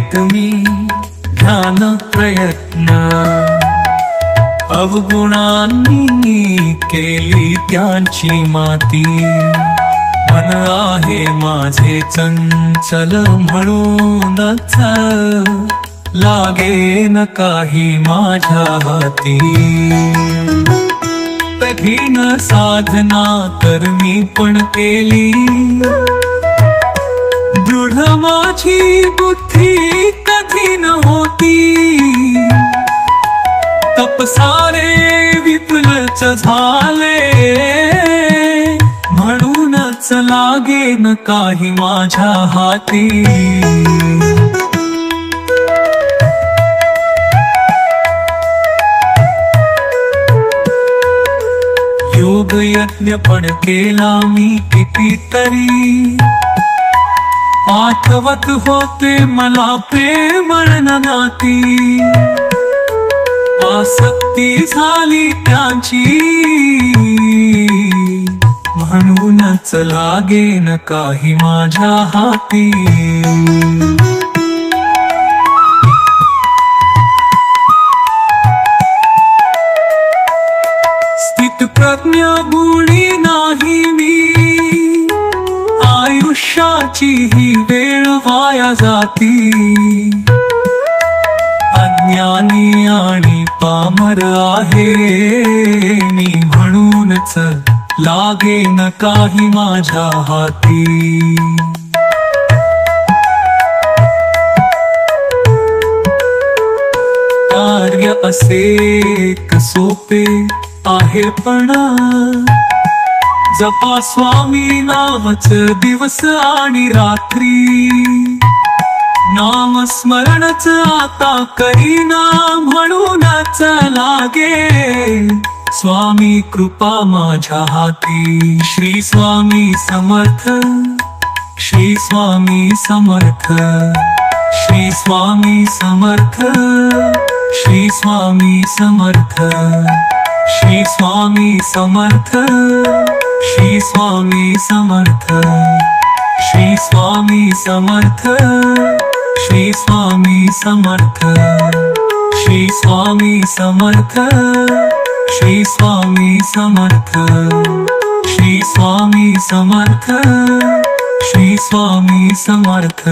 करीत मी ध्यान प्रयत्न, अवगुणांनी केली त्यांची माती। मन आहे माझे चंचल म्हणूनच लागेन काही माझ्या हाती। कठीण साधना तर मी पण केली, दृढ माझी बुद्धी कधी नव्हती। तप सारे विफलच झाले, म्हणूनच लागेन काही माझ्या हाती। योग यज्ञ पण केला मी कितीतरी, आठवत होते मला प्रेमळ नाती। आसक्ती झाली त्यांची, म्हणूनच लागेन काही माझ्या हाती। स्थितप्रज्ञ गुणी नाही मी, आयुष्याची ही वेळ वाया जाती। अज्ञानी आणि पामर आहे मी, म्हणूनच लागेन काही माझ्या हाती। कार्य असे सोपे आहे पण, जपा स्वामी नामच दिवस आणि रात्री। नाम स्मरणच आता करीना, म्हणूनच लागे स्वामी कृपा माझ्या हाती। श्री स्वामी समर्थ, श्री स्वामी समर्थ, श्री स्वामी समर्थ, श्री स्वामी समर्थ, श्री स्वामी समर्थ, श्री स्वामी समर्थ, श्री स्वामी समर्थ, श्री स्वामी समर्थ, श्री स्वामी समर्थ, श्री स्वामी समर्थ, श्री स्वामी समर्थ, श्री स्वामी समर्थ।